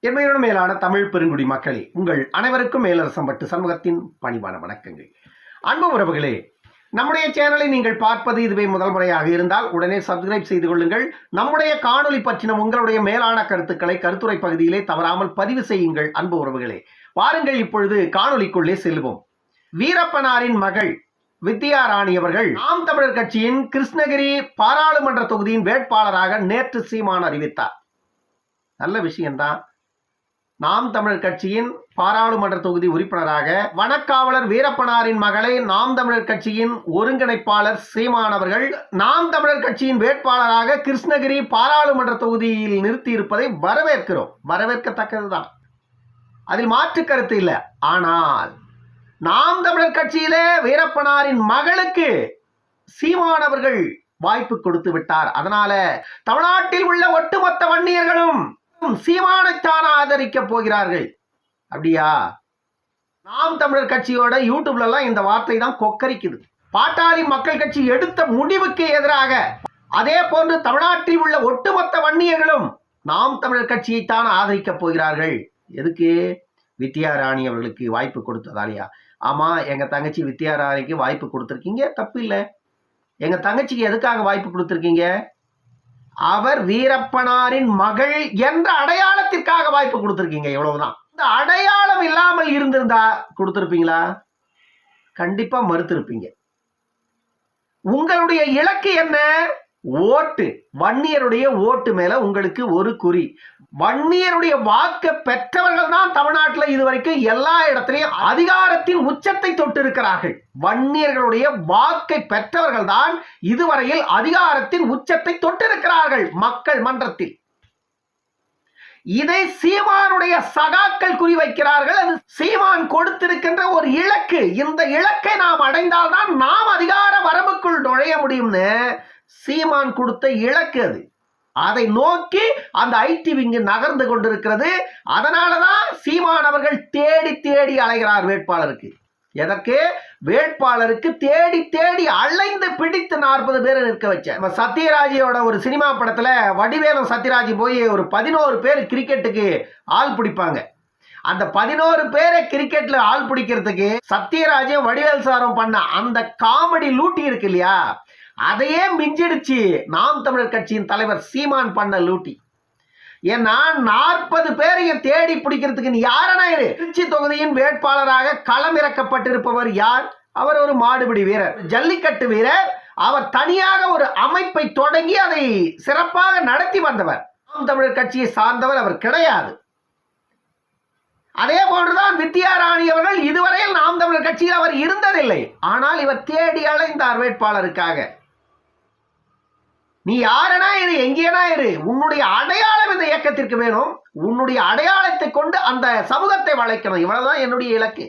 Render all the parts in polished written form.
என்மையோடு மேலான தமிழ் பெருங்குடி மக்களே, உங்கள் அனைவருக்கும் மேலரசம்பட்டு சண்முகத்தின் பணிவான வணக்கங்கள். அன்பு உறவுகளே, நம்முடைய சேனலை நீங்கள் பார்ப்பது இதுவே முதல் முறையாக இருந்தால் உடனே சப்ஸ்கிரைப் செய்து கொள்ளுங்கள். நம்முடைய காணொலி பற்றின உங்களுடைய மேலான கருத்துக்களை கருத்துரை பகுதியிலே தவறாமல் பதிவு செய்யுங்கள். அன்பு உறவுகளே, வாருங்கள் இப்பொழுது காணொலிக்குள்ளே செல்வோம். வீரப்பனாரின் மகள் வித்யா ராணி அவர்கள் நாம் தமிழர் கட்சியின் கிருஷ்ணகிரி பாராளுமன்ற தொகுதியின் வேட்பாளராக நேற்று சீமான் அறிவித்தார். நல்ல விஷயம்தான். நாம் தமிழர் கட்சியின் பாராளுமன்ற தொகுதி உறுப்பினராக வனக்காவலர் வீரப்பனாரின் மகளை நாம் தமிழர் கட்சியின் ஒருங்கிணைப்பாளர் சீமான் அவர்கள் நாம் தமிழர் கட்சியின் வேட்பாளராக கிருஷ்ணகிரி பாராளுமன்ற தொகுதியில் நிறுத்தி இருப்பதை வரவேற்கிறோம். வரவேற்கத்தக்கதுதான், அதில் மாற்று கருத்து இல்லை. ஆனால் நாம் தமிழர் கட்சியிலே வீரப்பனாரின் மகளுக்கு சீமான் அவர்கள் வாய்ப்பு கொடுத்து விட்டார். அதனால தமிழ்நாட்டில் உள்ள ஒட்டுமொத்த வன்னியர்களும் சீமானைத்தான் ஆதரிக்க போகிறார்கள். அப்படியா? நாம் தமிழர் கட்சியோட யூடியூப்ல எல்லாம் இந்த வார்த்தை தான் கொக்கரிக்குது. பாட்டாளி மக்கள் கட்சி எடுத்த முடிவுக்கு எதிராக அதே போன்று தமிழ்நாட்டில் உள்ள ஒட்டுமொத்த வன்னியர்களும் நாம் தமிழர் கட்சியைத்தான் ஆதரிக்க போகிறார்கள். எதுக்கு? வித்யா ராணி அவர்களுக்கு வாய்ப்பு கொடுத்ததாலையா? ஆமா, எங்க தங்கச்சி வித்யா ராணிக்கு வாய்ப்பு கொடுத்துருக்கீங்க, தப்பு இல்லை. எங்க தங்கச்சிக்கு எதுக்காக வாய்ப்பு கொடுத்துருக்கீங்க? அவர் வீரப்பனாரின் மகள் என்ற அடையாளத்திற்காக வாய்ப்பு கொடுத்துருக்கீங்க, எவ்வளவுதான். இந்த அடையாளம் இல்லாமல் இருந்திருந்தா கொடுத்திருப்பீங்களா? கண்டிப்பா மறுத்திருப்பீங்க. உங்களுடைய இலக்கு என்ன? ஓட்டு. வன்னியருடைய ஓட்டு மேல உங்களுக்கு ஒரு குறி. வன்னியருடைய வாக்கு பெற்றவர்கள் தான் தமிழ்நாட்டில் இதுவரைக்கும் எல்லா இடத்திலையும் அதிகாரத்தின் உச்சத்தை தொட்டு இருக்கிறார்கள். வன்னியர்களுடைய வாக்கை பெற்றவர்கள் தான் இதுவரையில் அதிகாரத்தின் உச்சத்தை தொட்டிருக்கிறார்கள் மக்கள் மன்றத்தில். இதை சீமானுடைய சகாக்கள் குறிவைக்கிறார்கள். அது சீமான் கொடுத்திருக்கின்ற ஒரு இலக்கு. இந்த இலக்கை நாம் அடைந்தால்தான் நாம் அதிகார வரம்புக்குள் நுழைய முடியும்னு சீமான் கொடுத்த இலக்கு அது. அதை நோக்கி அந்த ஐடி விங்கு நகர்ந்து கொண்டிருக்கிறது. அதனாலதான் சீமான் அவர்கள் தேடி தேடி அலைகிறார் வேட்பாளருக்கு. எதற்கு? வேட்பாளருக்கு தேடி தேடி அலைந்து பிடித்து 40 பேரை நிற்க வச்ச. சத்யராஜோட ஒரு சினிமா படத்துல வடிவேலும் சத்யராஜ் போய் ஒரு 11 பேர் கிரிக்கெட்டுக்கு ஆள் பிடிப்பாங்க. அந்த 11 பேரை கிரிக்கெட்ல ஆள் பிடிக்கிறதுக்கு சத்யராஜும் வடிவேல் சாரும் பண்ண அந்த காமெடி லூட்டி இருக்கு இல்லையா, அதையே மிஞ்சிடுச்சு நாம் தமிழர் கட்சியின் தலைவர் சீமான் பண்ண லூட்டி. ஏன்னா 40 பேரையும் தேடி பிடிக்கிறதுக்கு நீ யாரனா இரு. திருச்சி தொகுதியின் வேட்பாளராக களமிறக்கப்பட்டிருப்பவர் யார்? அவர் ஒரு மாடுபிடி வீரர், ஜல்லிக்கட்டு வீரர். அவர் தனியாக ஒரு அமைப்பை தொடங்கி அதை சிறப்பாக நடத்தி வந்தவர். நாம் தமிழர் கட்சியை சார்ந்தவர் அவர் கிடையாது. அதே போன்றுதான் வித்யா ராணி அவர்கள் இதுவரையில் நாம் தமிழர் கட்சியில் அவர் இருந்ததில்லை. ஆனால் இவர் தேடி அலைந்தார் வேட்பாளருக்காக. நீ யாரனா இரு, எங்கேனா இரு, உன்னுடைய அடையாளம் இந்த இயக்கத்திற்கு வேணும். உன்னுடைய அடையாளத்தை கொண்டு அந்த சமூகத்தை வளைக்கணும். இவ்வளவுதான் என்னுடைய இலக்கு.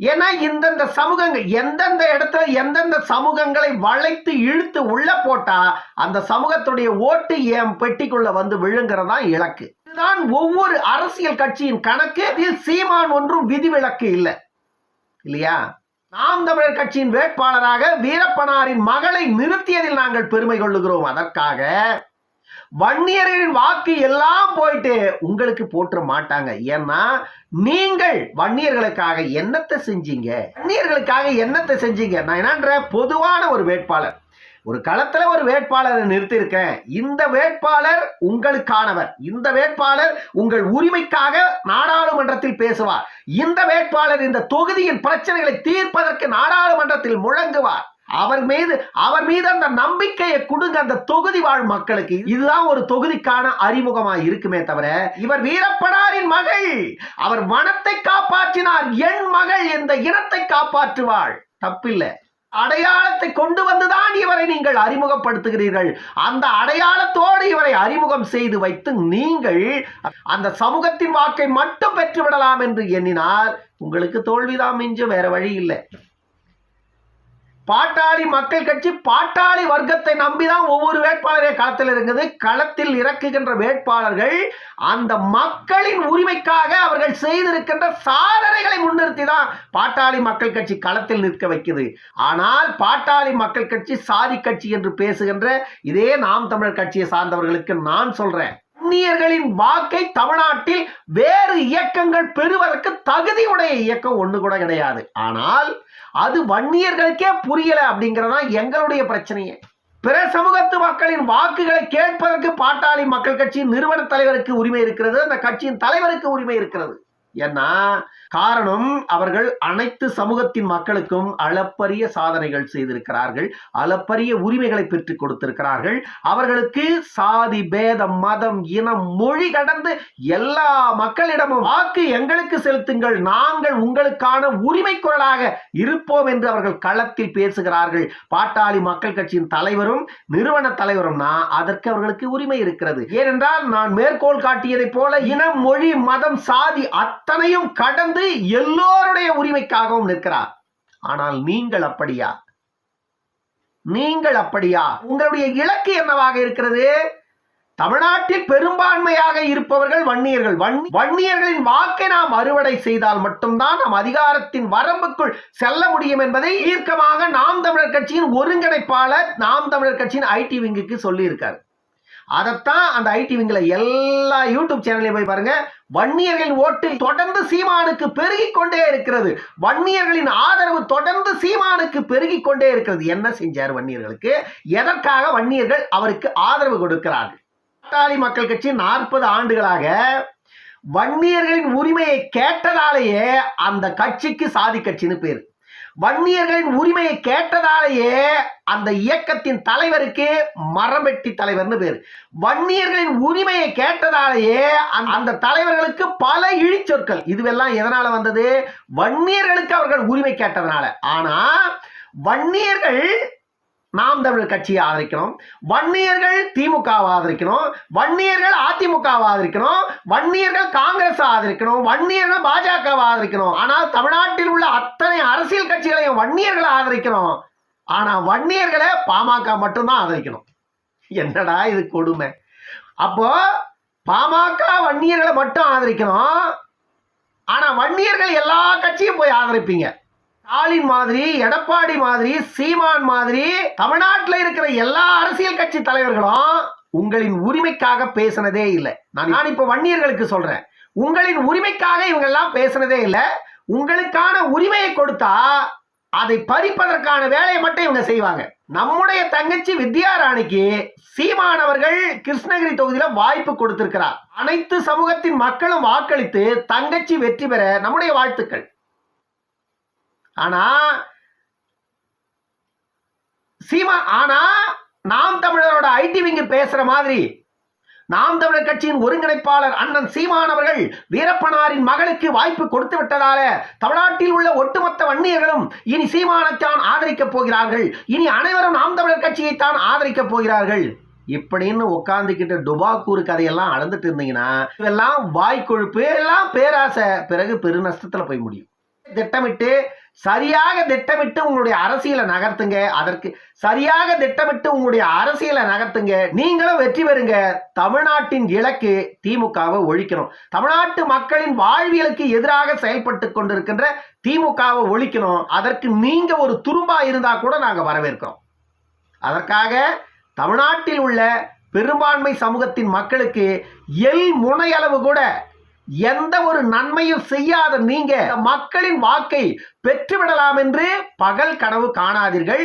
ஏன்னா இந்தந்த சமூகங்கள் எந்தெந்த இடத்துல எந்தெந்த சமூகங்களை வளைத்து இழுத்து உள்ள போட்டா அந்த சமூகத்துடைய ஓட்டு என் பெட்டிக்குள்ள வந்து விழுங்கிறதா இலக்கு. இதுதான் ஒவ்வொரு அரசியல் கட்சியின் கணக்கு. இதில் சீமான் ஒன்றும் விதிவிலக்கு இல்லை, இல்லையா? நாம் தமிழர் கட்சியின் வேட்பாளராக வீரப்பனாரின் மகளை நிறுத்தியதில் நாங்கள் பெருமை கொள்ளுகிறோம். அதற்காக வன்னியரின் வாக்கு எல்லாம் போயிட்டு உங்களுக்கு போற்ற மாட்டாங்க. ஏன்னா நீங்கள் வன்னியர்களுக்காக என்னத்தை செஞ்சீங்க? வன்னியர்களுக்காக என்னத்தை செஞ்சீங்க? நான் என்னன்ற பொதுவான ஒரு வேட்பாளர், ஒரு களத்துல ஒரு வேட்பாளரை நிறுத்தியிருக்கேன். இந்த வேட்பாளர் உங்களுக்கானவர். இந்த வேட்பாளர் உங்கள் உரிமைக்காக நாடாளுமன்றத்தில் பேசுவார். இந்த வேட்பாளர் இந்த தொகுதியின் பிரச்சனைகளை தீர்ப்பதற்கு நாடாளுமன்றத்தில் முழங்குவார். அவர் மீது அந்த நம்பிக்கையை கொடுங்க அந்த தொகுதி வாழ் மக்களுக்கு. இதுதான் ஒரு தொகுதிக்கான அறிமுகமாக இருக்குமே தவிர, இவர் வீரப்பனாரின் மகள், அவர் வனத்தை காப்பாற்றினார், என் மகள் இந்த இனத்தை காப்பாற்றுவாள், தப்பில்லை. அடையாளத்தை கொண்டு வந்துதான் இவரை நீங்கள் அறிமுகப்படுத்துகிறீர்கள். அந்த அடையாளத்தோடு இவரை அறிமுகம் செய்து வைத்து நீங்கள் அந்த சமூகத்தின் வாக்கை மட்டும் பெற்றுவிடலாம் என்று எண்ணினால் உங்களுக்கு தோல்விதான் மிஞ்சும், வேற வழி இல்லை. பாட்டாளி மக்கள் கட்சி பாட்டாளி வர்க்கத்தை நம்பிதான் ஒவ்வொரு வேட்பாளரே களத்தில் இருக்குது. களத்தில் இறக்குகின்ற வேட்பாளர்கள் அந்த மக்களின் உரிமைக்காக அவர்கள் செய்திருக்கின்ற சாதனைகளை முன்னிறுத்தி தான் பாட்டாளி மக்கள் கட்சி களத்தில் நிற்க வைக்குது. ஆனால் பாட்டாளி மக்கள் கட்சி சாதி கட்சி என்று பேசுகின்ற இதே நாம் தமிழர் கட்சியை சார்ந்தவர்களுக்கு நான் சொல்றேன், வன்னியர்களின் வாக்கை தமிழ்நாட்டில் வேறு இயக்கங்கள் பெறுவதற்கு தகுதியுடைய இயக்கம் ஒண்ணு கூட கிடையாது. ஆனால் அது வன்னியர்களுக்கே புரியல அப்படிங்கறதா எங்களுடைய பிரச்சனையே. பிற சமூகத்து மக்களின் வாக்குகளை கேட்பதற்கு பாட்டாளி மக்கள் கட்சியின் நிறுவன தலைவருக்கு உரிமை இருக்கிறது, அந்த கட்சியின் தலைவருக்கு உரிமை இருக்கிறது. ஏன்னா காரணம், அவர்கள் அனைத்து சமூகத்தின் மக்களுக்கும் அளப்பரிய சாதனைகள் செய்திருக்கிறார்கள், அளப்பரிய உரிமைகளை பெற்றுக் கொடுத்திருக்கிறார்கள். அவர்களுக்கு சாதி பேதம் மதம் இனம் மொழி கடந்து எல்லா மக்களிடமும் வாக்கு எங்களுக்கு செலுத்துங்கள், நாங்கள் உங்களுக்கான உரிமை குரலாக இருப்போம் என்று அவர்கள் களத்தில் பேசுகிறார்கள். பாட்டாளி மக்கள் கட்சியின் தலைவரும் நிறுவன தலைவரும் அதற்கு அவர்களுக்கு உரிமை இருக்கிறது. ஏனென்றால் நான் மேற்கோள் காட்டியதை போல இனம் மொழி மதம் சாதி அத்தனையும் கடந்து எல்லோருடைய உரிமைக்காகவும் நிற்கிறார். ஆனால் நீங்கள் அப்படியா? உங்களுடைய இலக்கு என்னவாக இருக்கிறது? தமிழ்நாட்டில் பெரும்பான்மையாக இருப்பவர்கள் வன்னியர்கள். வன்னியர்களின் வாக்கை நாம் அறுவடை செய்தால் மட்டும்தான் நாம் அதிகாரத்தின் வரம்புக்குள் செல்ல முடியும் என்பதை தீர்க்கமாக நாம் தமிழர் கட்சியின் ஒருங்கிணைப்பாளர் நாம் தமிழர் கட்சியின் ஐடி விங்குக்கு சொல்லி இருக்கார். அதைத்தான் அந்த ஐடி விங்கில எல்லா யூடியூப் சேனலையும் போய் பாருங்க. வன்னியர்களின் ஓட்டு தொடர்ந்து சீமானுக்கு பெருகிக் கொண்டே இருக்கிறது, வன்னியர்களின் ஆதரவு தொடர்ந்து சீமானுக்கு பெருகிக் கொண்டே இருக்கிறது. என்ன செஞ்சார் வன்னியர்களுக்கு? எதற்காக வன்னியர்கள் அவருக்கு ஆதரவு கொடுக்கிறார்கள்? பாட்டாளி மக்கள் கட்சி 40 ஆண்டுகளாக வன்னியர்களின் உரிமையை கேட்டதாலேயே அந்த கட்சிக்கு சாதி கட்சின்னு பேரு. வன்னியர்களின் உரிமையை கேட்டதாலேயே அந்த இயக்கத்தின் தலைவருக்கு மரமெட்டி தலைவர்னு பேரு. வன்னியர்களின் உரிமையை கேட்டதாலேயே அந்த தலைவர்களுக்கு பல இழிச்சொற்கள். இதுவெல்லாம் எதனால வந்தது? வன்னியர்களுக்கு அவர்கள் உரிமை கேட்டதனால. ஆனா வன்னியர்கள் நாம் தமிழர் கட்சியை ஆதரிக்கணும், வன்னியர்கள் திமுகவை ஆதரிக்கணும், வன்னியர்கள் அதிமுகவை ஆதரிக்கணும், வன்னியர்கள் காங்கிரஸ் ஆதரிக்கணும், வன்னியர்கள் பாஜகவை ஆதரிக்கணும். ஆனால் தமிழ்நாட்டில் உள்ள அத்தனை அரசியல் கட்சிகளையும் வன்னியர்களை ஆதரிக்கணும். ஆனா வன்னியர்களை பாமக மட்டும்தான் ஆதரிக்கணும். என்னடா இது கொடுமை! அப்போ பாமக வன்னியர்களை மட்டும் ஆதரிக்கணும், ஆனா வன்னியர்கள் எல்லா கட்சியும் போய் ஆதரிப்பீங்க. ஸ்டாலின் மாதிரி, எடப்பாடி மாதிரி, சீமான் மாதிரி தமிழ்நாட்டில் இருக்கிற எல்லா அரசியல் கட்சி தலைவர்களும் உங்களின் உரிமைக்காக பேசினதே இல்லை. நான் இப்ப வன்னியர்களுக்கு சொல்றேன், உங்களின் உரிமைக்காக இவங்க எல்லாம் பேசினதே இல்லை. உங்களுக்கான உரிமையை கொடுத்தா அதை பறிப்பதற்கான வேலையை மட்டும் இவங்க செய்வாங்க. நம்முடைய தங்கச்சி வித்யாராணிக்கு சீமான் அவர்கள் கிருஷ்ணகிரி தொகுதியில வாய்ப்பு கொடுத்திருக்கிறார். அனைத்து சமூகத்தின் மக்களும் வாக்களித்து தங்கச்சி வெற்றி பெற நம்முடைய வாழ்த்துக்கள். ஆனா நாம் தமிழரோட ஐடி விங்கு பேசுற மாதிரி நாம் தமிழர் கட்சியின் ஒருங்கிணைப்பாளர் அண்ணன் சீமான் அவர்கள் வீரப்பனாரின் மகளுக்கு வாய்ப்பு கொடுத்து விட்டதால தமிழ்நாட்டில் உள்ள ஒட்டுமொத்த வன்னியர்களும் இனி சீமானைத்தான் ஆதரிக்கப் போகிறார்கள், இனி அனைவரும் நாம் தமிழர் கட்சியைத்தான் ஆதரிக்கப் போகிறார்கள் இப்படின்னு உட்கார்ந்துக்கிட்டு டுபாக்கூர் கதையெல்லாம் அளந்துட்டு இருந்தீங்கன்னா இதெல்லாம் வாய்க்கொழுப்பு, எல்லாம் பேராசை, பிறகு பெரு நஷ்டத்துல போய் முடியும். சரியாக திட்டமிட்டு உங்களுடைய அரசியலை நகர்த்துங்க. அதற்கு சரியாக திட்டமிட்டு உங்களுடைய அரசியலை நகர்த்துங்க, நீங்களும் வெற்றி பெறுங்க. தமிழ்நாட்டின் இலக்கு திமுகவை ஒழிக்கணும். தமிழ்நாட்டு மக்களின் வாழ்வியலுக்கு எதிராக செயல்பட்டு கொண்டிருக்கின்ற திமுகவை ஒழிக்கணும். அதற்கு நீங்க ஒரு துரும்பா இருந்தா கூட நாங்க வரவேற்கிறோம். அதற்காக தமிழ்நாட்டில் உள்ள பெரும்பான்மை சமூகத்தின் மக்களுக்கு முனையளவு கூட எந்த ஒரு நன்மையும் செய்யாத நீங்க மக்களின் வாக்கை பெற்றுவிடலாம் என்று பகல் கனவு காணாதீர்கள்.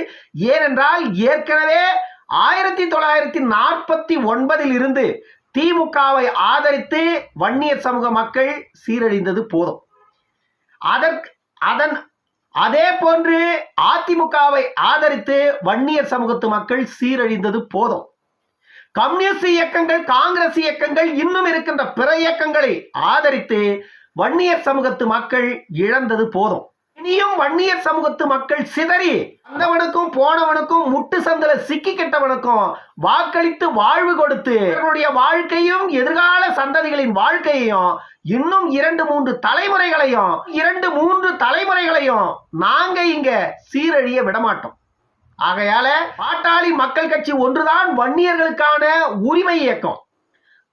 ஏனென்றால் ஏற்கனவே 1949 இருந்து திமுகவை ஆதரித்து வன்னியர் சமூக மக்கள் சீரழிந்தது போதும். அதே போன்று அதிமுகவை ஆதரித்து வன்னியர் சமூகத்து மக்கள் சீரழிந்தது போதும். கம்யூனிஸ்ட் இயக்கங்கள், காங்கிரஸ் இயக்கங்கள், இன்னும் இருக்கின்ற பிற இயக்கங்களை ஆதரித்து வன்னியர் சமூகத்து மக்கள் இழந்தது போதும். இனியும் வன்னியர் சமூகத்து மக்கள் சிதறி வந்தவனுக்கும் போனவனுக்கும் முட்டு சந்தல சிக்கிக்கிட்டவனுக்கும் வாக்களித்து வாழ்வு கொடுத்து அவருடைய வாழ்க்கையும் எதிர்கால சந்ததிகளின் வாழ்க்கையையும் இன்னும் 2-3 தலைமுறைகளையும் நாங்க இங்க சீரழிய விடமாட்டோம். ஆகையால பாட்டாளி மக்கள் கட்சி ஒன்றுதான் வன்னியர்களுக்கான உரிமை இயக்கம்.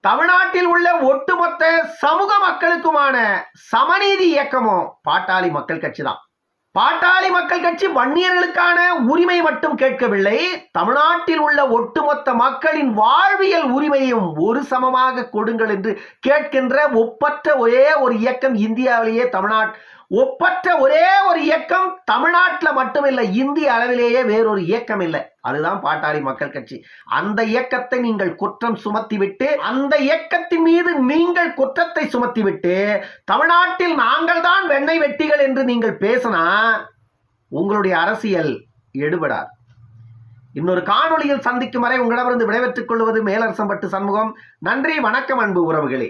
தமிழ்நாட்டில் உள்ள ஒட்டுமொத்த சமூக மக்களுக்குமான சமநீதி இயக்கமும் பாட்டாளி மக்கள் கட்சி தான். பாட்டாளி மக்கள் கட்சி வன்னியர்களுக்கான உரிமை மட்டும் கேட்கவில்லை, தமிழ்நாட்டில் உள்ள ஒட்டுமொத்த மக்களின் வாழ்வியல் உரிமையும் ஒரு சமமாக கொடுங்கள் என்று கேட்கின்ற ஒப்பற்ற ஒரே ஒரு இயக்கம் இந்தியாவிலேயே ஒப்பற்ற ஒரே ஒரு இயக்கம் தமிழ்நாட்டில் மட்டுமில்லை, இந்திய அளவிலேயே வேறொரு இயக்கம் இல்லை. அதுதான் பாட்டாளி மக்கள் கட்சி. அந்த இயக்கத்தை நீங்கள் குற்றம் சுமத்திவிட்டு, அந்த இயக்கத்தின் மீது நீங்கள் குற்றத்தை சுமத்திவிட்டு, தமிழ்நாட்டில் நாங்கள் தான் வெண்ணெய் வெட்டிகள் என்று நீங்கள் பேசினா உங்களுடைய அரசியல் எடுபடார். இன்னொரு காணொளியில் சந்திக்கும் வரை உங்களிடமிருந்து விடைபெற்றுக் கொள்வது மேலரசம்பட்டு சண்முகம். நன்றி, வணக்கம் அன்பு உறவுகளே.